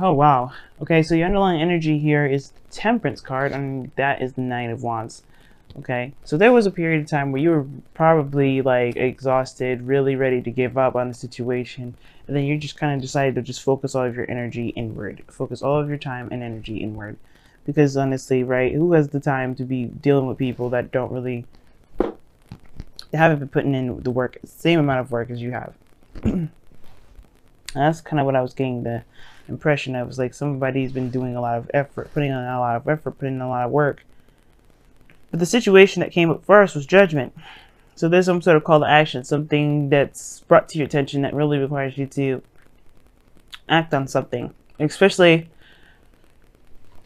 Oh, wow. Okay, so your underlying energy here is the Temperance card, and that is the Knight of Wands. Okay, so there was a period of time where you were probably like exhausted, really ready to give up on the situation, and then you just kind of decided to just focus all of your energy inward, focus all of your time and energy inward. Because honestly, right, who has the time to be dealing with people that don't really, they haven't been putting in the work, same amount of work as you have? That's kind of what I was getting the impression of. It was like somebody's been doing a lot of effort, putting in a lot of effort, putting in a lot of work. But the situation that came up first was judgment. So there's some sort of call to action, something that's brought to your attention that really requires you to act on something. Especially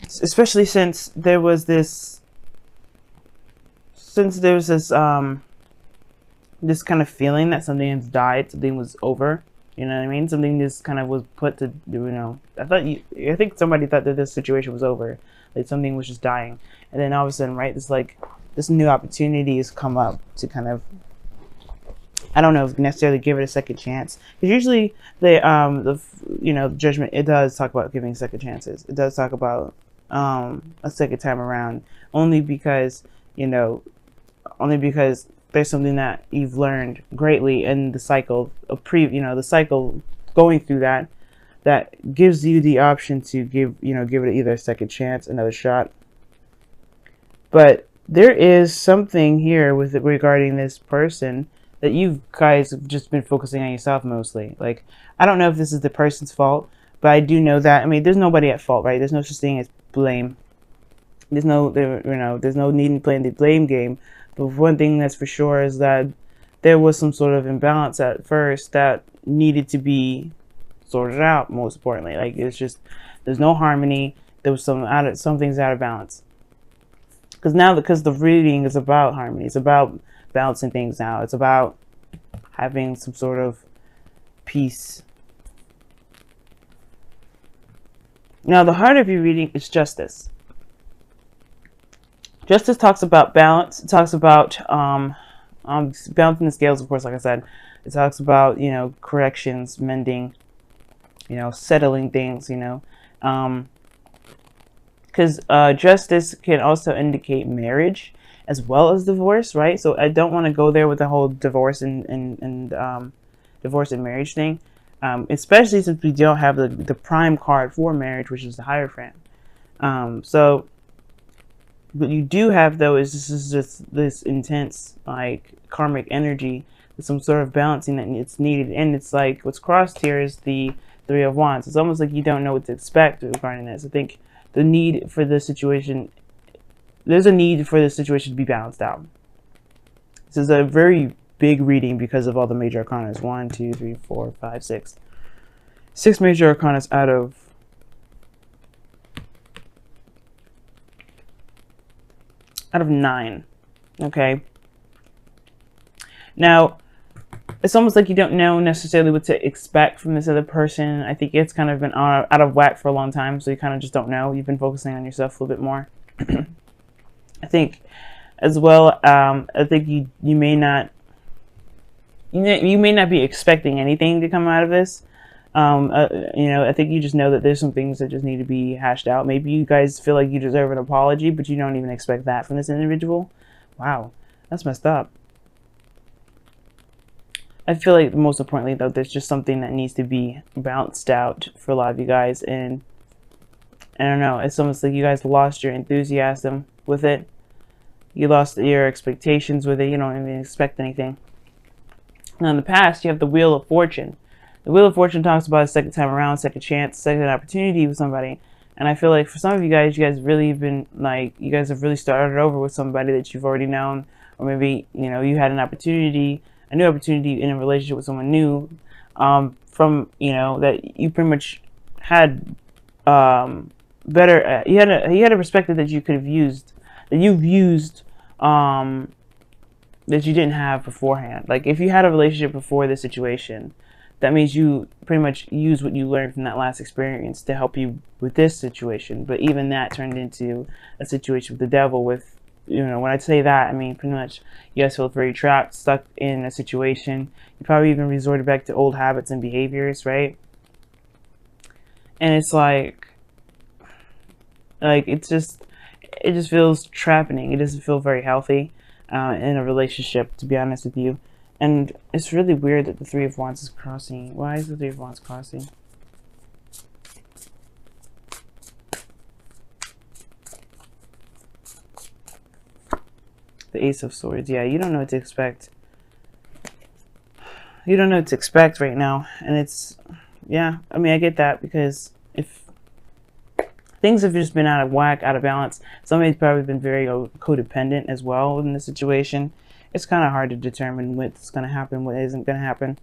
since there was this, this kind of feeling that something has died, something was over. You know what I mean? Something just kind of was put to, I think somebody thought that this situation was over. Like something was just dying. And then all of a sudden, right, this new opportunity has come up to kind of, I don't know if necessarily give it a second chance. Because usually judgment, it does talk about giving second chances. It does talk about a second time around, only because there's something that you've learned greatly in the cycle of the cycle going through that gives you the option to give it either a second chance, another shot. But there is something here with it regarding this person that you guys have just been focusing on yourself mostly. Like, I don't know if this is the person's fault, but I do know that, I mean, there's nobody at fault, right? There's no such thing as blame. There's no need in playing the blame game. But one thing that's for sure is that there was some sort of imbalance at first that needed to be sorted out. Most importantly, like there's no harmony. There was some things out of balance. Because the reading is about harmony. It's about balancing things out. It's about having some sort of peace. Now, the heart of your reading is justice. Justice talks about balance. It talks about balancing the scales, of course, like I said. It talks about, corrections, mending, settling things, because justice can also indicate marriage as well as divorce, right? So I don't want to go there with the whole divorce and divorce and marriage thing, especially since we don't have the prime card for marriage, which is the Hierophant. So what you do have, though, is this intense, like, karmic energy, some sort of balancing that it's needed. And it's like what's crossed here is the Three of Wands. It's almost like you don't know what to expect regarding this. I think the need for this situation, there's a need for this situation to be balanced out. This is a very big reading because of all the major arcanas. 1, 2, 3, 4, 5, 6. 6 major arcanas out of out of 9. Okay. Now, it's almost like you don't know necessarily what to expect from this other person. I think it's kind of been out of whack for a long time, so you kind of just don't know. You've been focusing on yourself a little bit more. I think, as well, I think you may not be expecting anything to come out of this. I think you just know that there's some things that just need to be hashed out. Maybe you guys feel like you deserve an apology, but you don't even expect that from this individual. Wow, that's messed up. I feel like most importantly, though, there's just something that needs to be balanced out for a lot of you guys. And I don't know, it's almost like you guys lost your enthusiasm with it. You lost your expectations with it. You don't even expect anything. Now, in the past, you have the Wheel of Fortune. The Wheel of Fortune talks about a second time around, second chance, second opportunity with somebody. And I feel like for some of you guys really have been like, you guys have really started over with somebody that you've already known. Or maybe, you had a new opportunity in a relationship with someone new, that you pretty much had you had a perspective that you could have used, that you've used, that you didn't have beforehand. Like, if you had a relationship before this situation, that means you pretty much use what you learned from that last experience to help you with this situation. But even that turned into a situation with the devil. With, when I say that, I mean pretty much you guys feel very trapped, stuck in a situation. You probably even resorted back to old habits and behaviors, right? And it's like it just feels trapping. It doesn't feel very healthy in a relationship, to be honest with you. And it's really weird that the Three of Wands is crossing. Why is the Three of Wands crossing? The Ace of Swords. Yeah, you don't know what to expect. You don't know what to expect right now. And it's, yeah, I mean, I get that, because if things have just been out of whack, out of balance, somebody's probably been very codependent as well in the situation. It's kind of hard to determine what's going to happen, what isn't going to happen.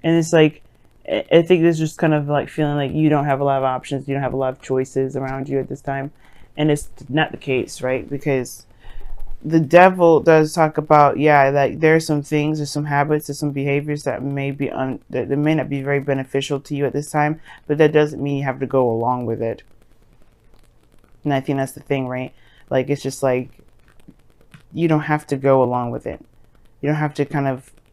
And it's like, I think there's just kind of like feeling like you don't have a lot of options, you don't have a lot of choices around you at this time. And it's not the case, right? Because the devil does talk about, yeah, like there's some things, there's some habits, there's some behaviors that may be that may not be very beneficial to you at this time, but that doesn't mean you have to go along with it. And I think that's the thing, right? Like, it's just like, you don't have to go along with it. You don't have to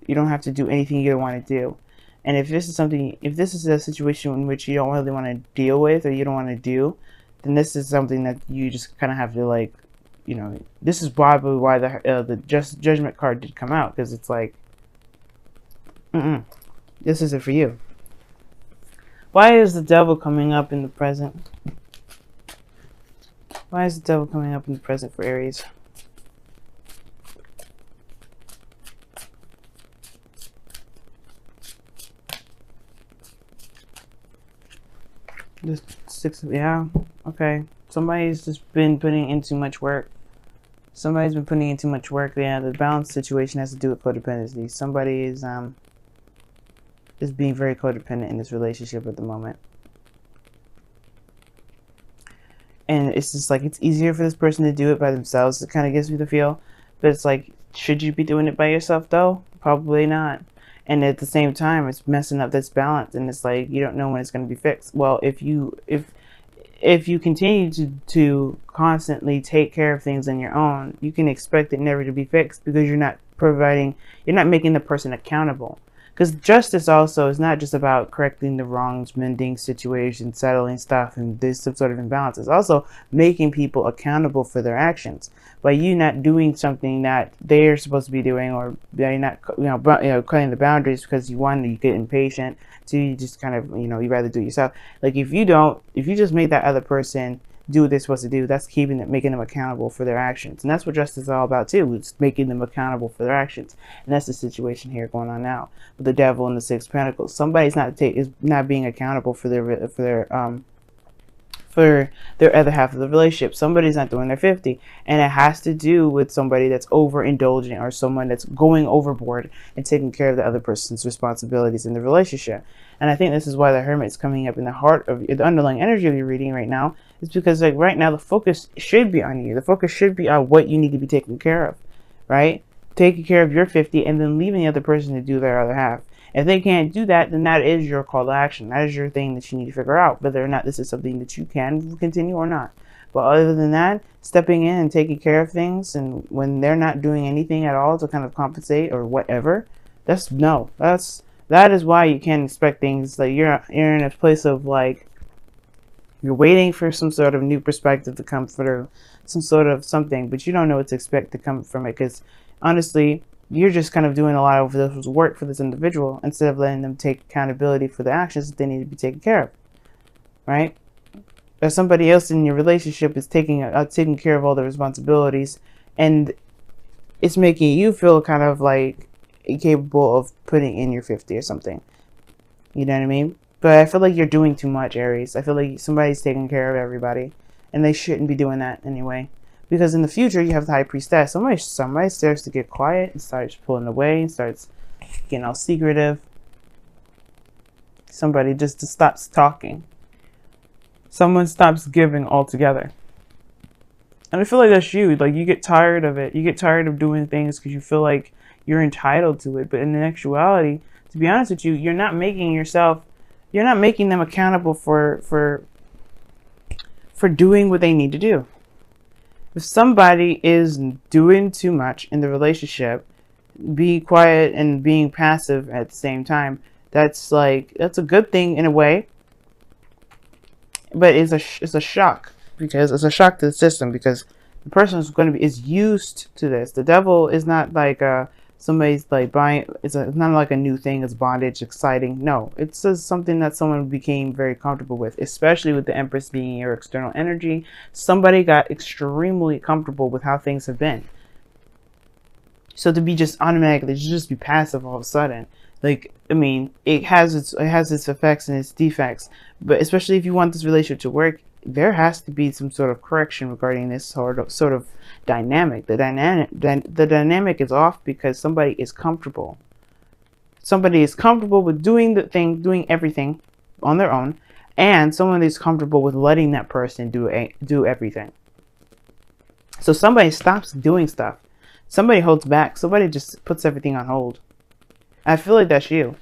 you don't have to do anything you don't want to do. And if this is a situation in which you don't really want to deal with, or you don't want to do, then this is something that you just kind of have to, like, this is probably why the judgment card did come out, because it's like, this isn't for you. Why is the devil coming up in the present? Why is the devil coming up in the present for Aries? This six, yeah, okay. Somebody's just been putting in too much work. Somebody's been putting in too much work. Yeah, the balance situation has to do with codependency. Somebody is being very codependent in this relationship at the moment. And it's just like, it's easier for this person to do it by themselves. It kind of gives me the feel. But it's like, should you be doing it by yourself though? Probably not. And at the same time, it's messing up this balance. And it's like, you don't know when it's going to be fixed. Well, if you continue to constantly take care of things on your own, you can expect it never to be fixed, because you're not making the person accountable. Because justice also is not just about correcting the wrongs, mending situations, settling stuff, and there's some sort of imbalance. It's also making people accountable for their actions. By you not doing something that they're supposed to be doing, or you're not, cutting the boundaries because you get impatient, so you just kind of, you rather do it yourself. Like, if you just make that other person do what they're supposed to do, that's making them accountable for their actions. And that's what justice is all about too. It's making them accountable for their actions. And that's the situation here going on now with the devil and the Six of Pentacles. Somebody's not being accountable for their other half of the relationship. Somebody's not doing their 50, and it has to do with somebody that's overindulgent, or someone that's going overboard and taking care of the other person's responsibilities in the relationship. And I think this is why the Hermit's coming up in the heart of the underlying energy of your reading right now. Is because, like, right now the focus should be on you. The focus should be on what you need to be taking care of, right? Taking care of your 50, and then leaving the other person to do their other half. If they can't do that, then that is your call to action. That is your thing that you need to figure out, whether or not this is something that you can continue or not. But other than that, stepping in and taking care of things, and when they're not doing anything at all to kind of compensate or whatever, that is why you can't expect things. Like, you're in a place of, like, you're waiting for some sort of new perspective to come through, some sort of something, but you don't know what to expect to come from it, because honestly, you're just kind of doing a lot of this work for this individual instead of letting them take accountability for the actions that they need to be taken care of, right? Or somebody else in your relationship is taking care of all the responsibilities, and it's making you feel kind of like incapable of putting in your 50 or something. You know what I mean? But I feel like you're doing too much, Aries. I feel like somebody's taking care of everybody, and they shouldn't be doing that anyway. Because in the future, you have the High Priestess. Somebody starts to get quiet and starts pulling away and starts getting all secretive. Somebody just stops talking. Someone stops giving altogether. And I feel like that's you. Like, you get tired of it. You get tired of doing things because you feel like you're entitled to it. But in actuality, to be honest with you, you're not making them accountable for doing what they need to do. If somebody is doing too much in the relationship, be quiet and being passive at the same time, that's a good thing in a way. but it's a shock, because it's a shock to the system, because the person is used to this. The devil is not like somebody's like buying. It's not like a new thing. It's bondage, exciting. No, it's just something that someone became very comfortable with, especially with the Empress being your external energy. Somebody got extremely comfortable with how things have been. So to be just automatically, just be passive all of a sudden, like, I mean, it has its effects and its defects, but especially if you want this relationship to work, there has to be some sort of correction regarding this sort of dynamic. The dynamic is off because somebody is comfortable. Somebody is comfortable with doing everything on their own, and someone is comfortable with letting that person do everything. So somebody stops doing stuff. Somebody holds back. Somebody just puts everything on hold. I feel like that's you.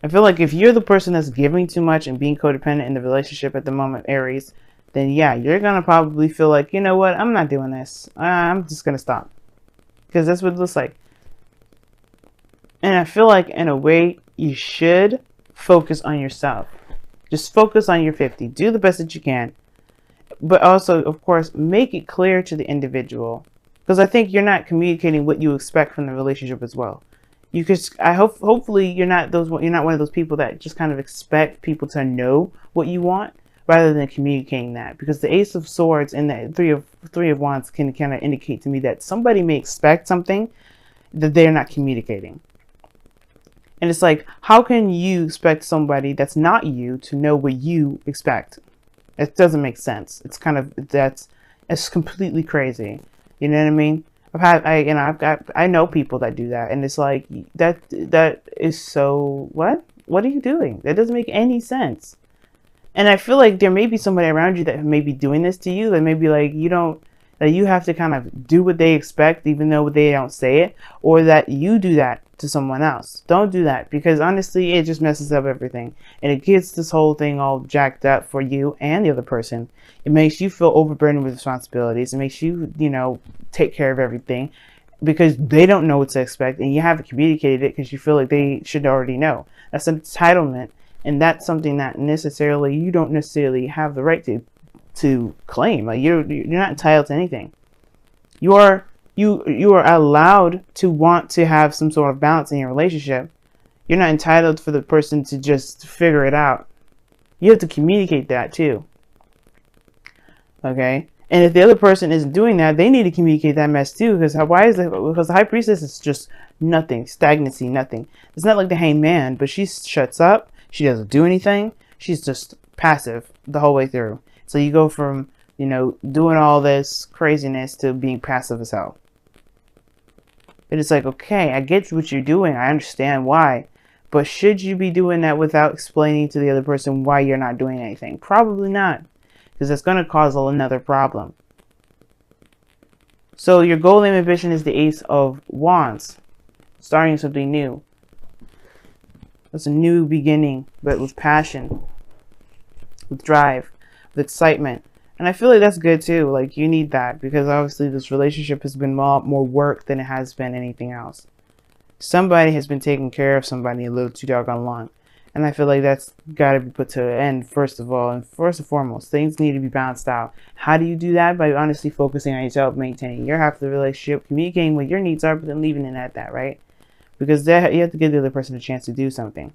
I feel like if you're the person that's giving too much and being codependent in the relationship at the moment, Aries, then yeah, you're going to probably feel like, you know what, I'm not doing this. I'm just going to stop. Because that's what it looks like. And I feel like in a way, you should focus on yourself. Just focus on your 50. Do the best that you can. But also, of course, make it clear to the individual. Because I think you're not communicating what you expect from the relationship as well. You could, hopefully you're not one of those people that just kind of expect people to know what you want rather than communicating that. Because the Ace of Swords and the Three of Wands can kind of indicate to me that somebody may expect something that they're not communicating. And it's like, how can you expect somebody that's not you to know what you expect? It doesn't make sense. It's kind of, it's completely crazy. You know what I mean? I know people that do that, and it's like, that is so, what are you doing? That doesn't make any sense. And I feel like there may be somebody around you that may be doing this to you, that may be like, that you have to kind of do what they expect even though they don't say it, or that you do that to someone else. Don't do that, because honestly it just messes up everything, and it gets this whole thing all jacked up for you and the other person. It makes you feel overburdened with responsibilities. It makes you, take care of everything because they don't know what to expect, and you haven't communicated it because you feel like they should already know. That's an entitlement, and that's something that you don't necessarily have the right to claim. Like, you're not entitled to anything. You are allowed to want to have some sort of balance in your relationship. You're not entitled for the person to just figure it out. You have to communicate that too. Okay? And if the other person isn't doing that, they need to communicate that mess too. Because because the High Priestess is just nothing, stagnancy, nothing. It's not like the Hanged Man, but she shuts up. She doesn't do anything. She's just passive the whole way through. So you go from, doing all this craziness to being passive as hell. And it's like, okay, I get what you're doing. I understand why. But should you be doing that without explaining to the other person why you're not doing anything? Probably not. Because that's going to cause another problem. So your goal and ambition is the Ace of Wands. Starting something new. It's a new beginning, but with passion. With drive. With excitement. And I feel like that's good too. Like, you need that, because obviously this relationship has been more work than it has been anything else. Somebody has been taking care of somebody a little too doggone long. And I feel like that's got to be put to an end, first of all. And first and foremost, things need to be balanced out. How do you do that? By honestly focusing on yourself, maintaining your half of the relationship, communicating what your needs are, but then leaving it at that, right? Because you have to give the other person a chance to do something.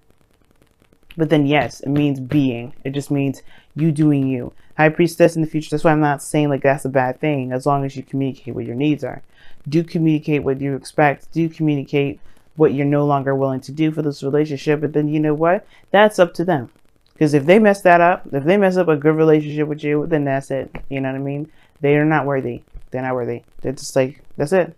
But then, yes, it means being. It just means you doing you. High Priestess in the future. That's why I'm not saying like that's a bad thing, as long as you communicate what your needs are. Do communicate what you expect. Do communicate what you're no longer willing to do for this relationship. But then, you know what? That's up to them. Because if they mess that up, if they mess up a good relationship with you, then that's it. You know what I mean? They are not worthy. They're not worthy. They're just like, that's it.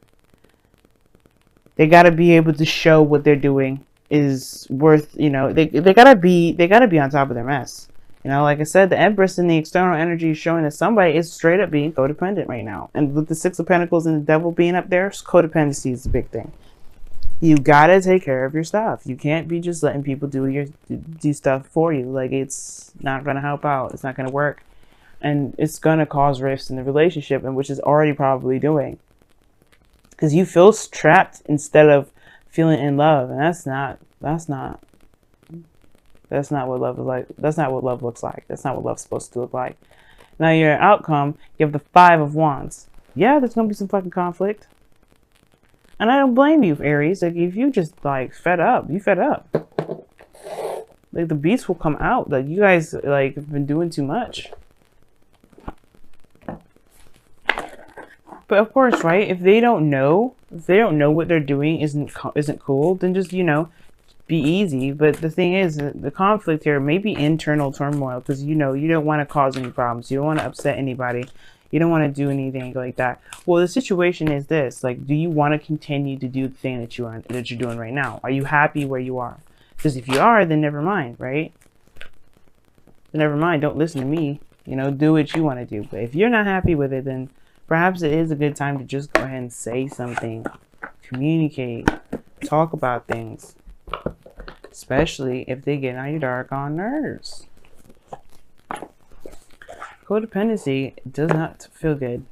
They got to be able to show what they're doing is worth, they gotta be on top of their mess. Like I said, the Empress and the external energy is showing that somebody is straight up being codependent right now. And with the Six of Pentacles and the Devil being up there, codependency is the big thing. You gotta take care of your stuff. You can't be just letting people do stuff for you. Like, it's not gonna help out. It's not gonna work, and it's gonna cause rifts in the relationship, and which is already probably doing. Because you feel trapped instead of feeling in love, and that's not That's not what love is like. That's not what love looks like. That's not what love's supposed to look like. Now your outcome, you have the 5 of Wands. Yeah, there's gonna be some fucking conflict. And I don't blame you, Aries. Like, if you just, like, fed up, you fed up. Like, the beast will come out. Like, you guys, like, have been doing too much. But of course, right? If they don't know what they're doing isn't cool, then just, you know, be easy. But the thing is, the conflict here may be internal turmoil because, you know, you don't want to cause any problems. You don't want to upset anybody. You don't want to do anything like that. Well, the situation is this: like, do you want to continue to do the thing that you're doing right now? Are you happy where you are? Because if you are, then never mind, right? Then never mind. Don't listen to me. You know, do what you want to do. But if you're not happy with it, then perhaps it is a good time to just go ahead and say something, communicate, talk about things, especially if they get on your doggone nerves. Codependency does not feel good.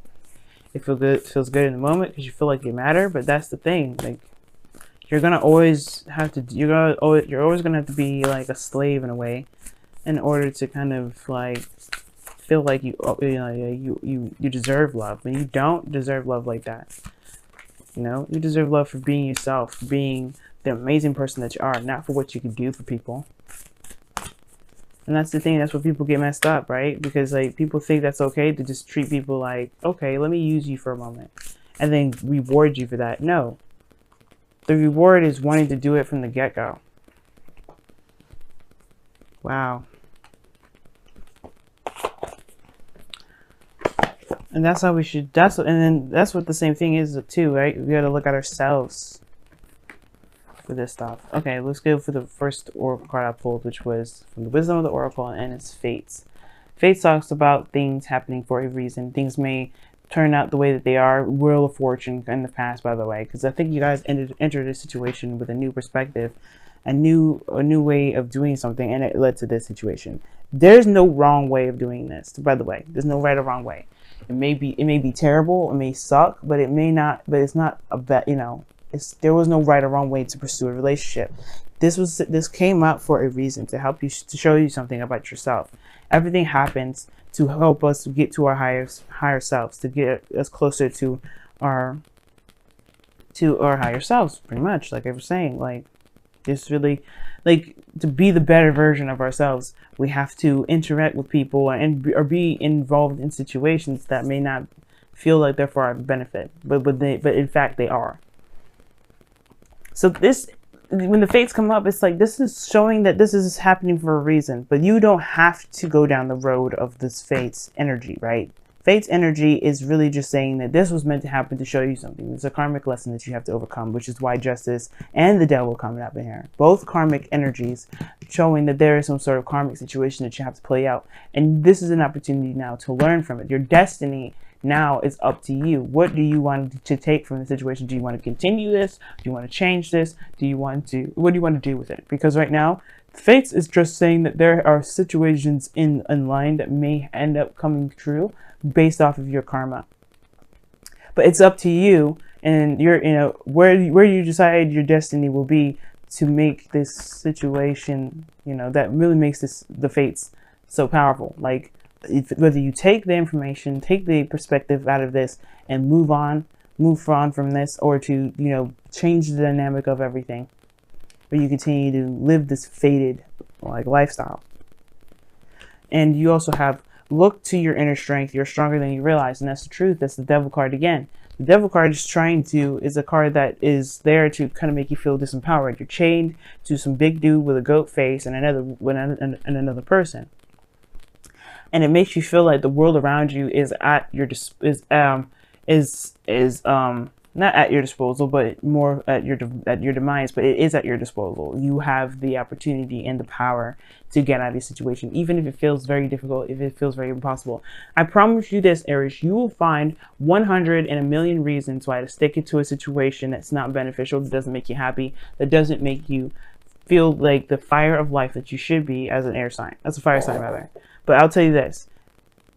It feels good in the moment because you feel like you matter, but that's the thing. Like, you're always gonna have to be like a slave in a way, in order to kind of like feel like you deserve love, and you don't deserve love like that. You know, you deserve love for being yourself, for being the amazing person that you are, not for what you can do for people. And that's the thing. That's where people get messed up, right? Because like people think that's okay to just treat people like, okay, let me use you for a moment, and then reward you for that. No, the reward is wanting to do it from the get-go. Wow. And that's how we should. And then that's what the same thing is too, right? We got to look at ourselves for this stuff. Okay, let's go for the first oracle card I pulled, which was from the Wisdom of the Oracle, and it's Fates. Fates talks about things happening for a reason. Things may turn out the way that they are. Wheel of Fortune in the past, by the way, because I think you guys entered a situation with a new perspective, a new way of doing something, and it led to this situation. There's no wrong way of doing this, by the way. There's no right or wrong way. It may be terrible, it may suck, but it may not. But it's not a bet. You know, there was no right or wrong way to pursue a relationship. This came up for a reason, to help you, to show you something about yourself. Everything happens to help us get to our higher selves, to get us closer to our higher selves, pretty much. Like I was saying, like, it's really like, to be the better version of ourselves, we have to interact with people or be involved in situations that may not feel like they're for our benefit, but in fact they are. So when the fates come up, it's like, this is showing that this is happening for a reason, but you don't have to go down the road of this fates energy, right? Fate's energy is really just saying that this was meant to happen to show you something. It's a karmic lesson that you have to overcome, which is why Justice and the Devil coming up in here. Both karmic energies showing that there is some sort of karmic situation that you have to play out. And this is an opportunity now to learn from it. Your destiny now is up to you. What do you want to take from the situation? Do you want to continue this? Do you want to change this? What do you want to do with it? Because right now, Fates is just saying that there are situations in line that may end up coming true based off of your karma. But it's up to you, and where you decide your destiny will be, to make this situation, that really makes the fates so powerful. Like, whether you take the information, take the perspective out of this, and move on from this, or to change the dynamic of everything, or you continue to live this fated lifestyle. And you also have, look to your inner strength. You're stronger than you realize, and that's the truth. That's the Devil card again. The Devil card is a card that is there to kind of make you feel disempowered. You're chained to some big dude with a goat face and another person, and it makes you feel like the world around you is at your not at your disposal, but more at your demise. But it is at your disposal. You have the opportunity and the power to get out of this situation, even if it feels very difficult, if it feels very impossible. I promise you this, Aries, you will find 100 in a million reasons why to stick it to a situation that's not beneficial, that doesn't make you happy, that doesn't make you feel like the fire of life that you should be as an air sign, as a fire sign rather. But I'll tell you this,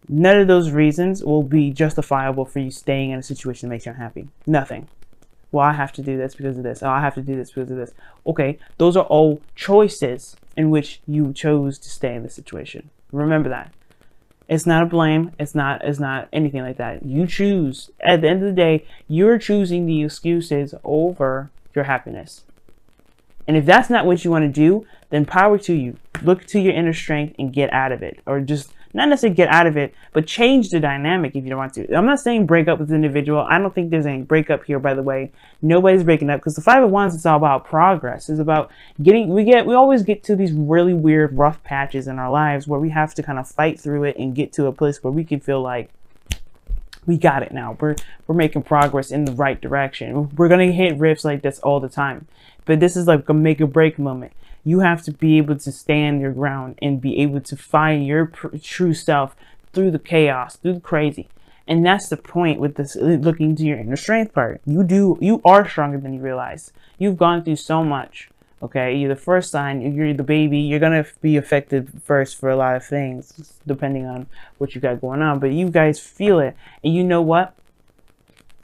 none of those reasons will be justifiable for you staying in a situation that makes you unhappy. Nothing. Well, I have to do this because of this. Oh, I have to do this because of this. Okay, those are all choices. in which you chose to stay in the situation. Remember that. It's not a blame. It's not anything like that. You choose. At the end of the day, you're choosing the excuses over your happiness. And if that's not what you want to do, then power to you. Look to your inner strength and get out of it. Or just, not necessarily get out of it, but change the dynamic if you don't want to. I'm not saying break up with the individual. I don't think there's any breakup here, by the way. Nobody's breaking up, because the Five of Wands is all about progress. It's about getting, we always get to these really weird, rough patches in our lives where we have to kind of fight through it and get to a place where we can feel like we got it now. We're making progress in the right direction. We're going to hit rifts like this all the time. But this is like a make or break moment. You have to be able to stand your ground and be able to find your true self through the chaos, through the crazy. And that's the point with this, looking to your inner strength part. You are stronger than you realize. You've gone through so much. Okay, you're the first sign, you're the baby, you're going to be affected first for a lot of things, depending on what you got going on. But you guys feel it. And you know what?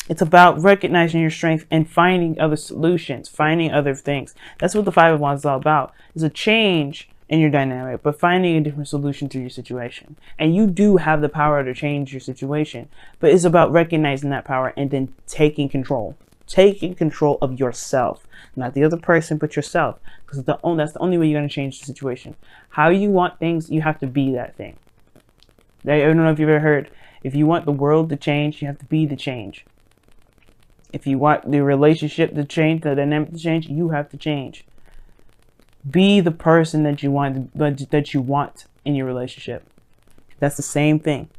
It's about recognizing your strength and finding other solutions, finding other things. That's what the Five of Wands is all about. It's a change in your dynamic, but finding a different solution to your situation. And you do have the power to change your situation, but it's about recognizing that power and then taking control. Taking control of yourself, not the other person, but yourself. Because that's the only way you're going to change the situation. How you want things, you have to be that thing. I don't know if you've ever heard, if you want the world to change, you have to be the change. If you want the relationship to change, the dynamic to change, you have to change. Be the person that you want in your relationship. That's the same thing.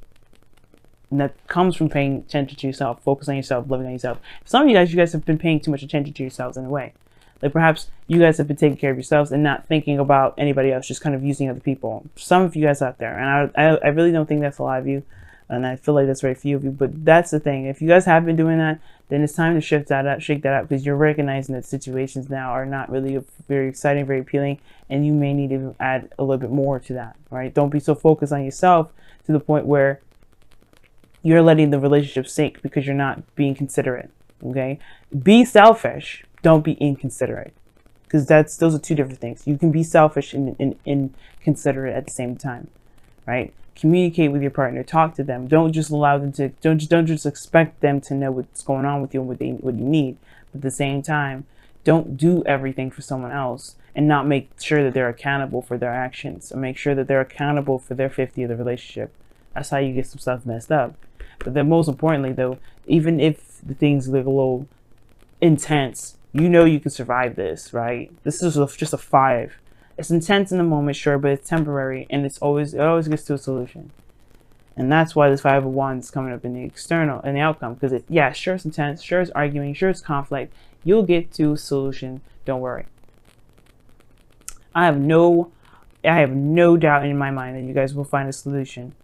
And that comes from paying attention to yourself, focus on yourself, loving on yourself. Some of you guys have been paying too much attention to yourselves in a way. Like perhaps you guys have been taking care of yourselves and not thinking about anybody else, just kind of using other people. Some of you guys out there, and I really don't think that's a lot of you. And I feel like that's very few of you, but that's the thing. If you guys have been doing that, then it's time to shake that up, because you're recognizing that situations now are not really very exciting, very appealing, and you may need to add a little bit more to that, right? Don't be so focused on yourself to the point where you're letting the relationship sink because you're not being considerate, okay? Be selfish, don't be inconsiderate, because those are two different things. You can be selfish and inconsiderate at the same time, right? Communicate with your partner, talk to them. Don't just allow them to, don't just expect them to know what's going on with you and what you need. But at the same time, don't do everything for someone else and not make sure that they're accountable for their actions, or make sure that they're accountable for their 50 of the relationship. That's how you get some stuff messed up. But then most importantly though, even if the things look a little intense, you know you can survive this, right? This is just a 5. It's intense in the moment, sure, but it's temporary, and it always gets to a solution. And that's why this Five of Wands is coming up in the external, in the outcome, because sure it's intense, sure it's arguing, sure it's conflict. You'll get to a solution. Don't worry. I have no doubt in my mind that you guys will find a solution.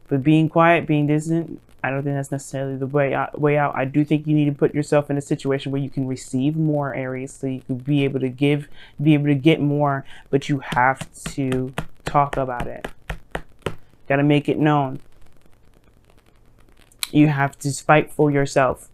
But being quiet, being distant, I don't think that's necessarily the way out. I do think you need to put yourself in a situation where you can receive more, Aries, so you can be able to give, be able to get more, but you have to talk about it. Got to make it known. You have to fight for yourself.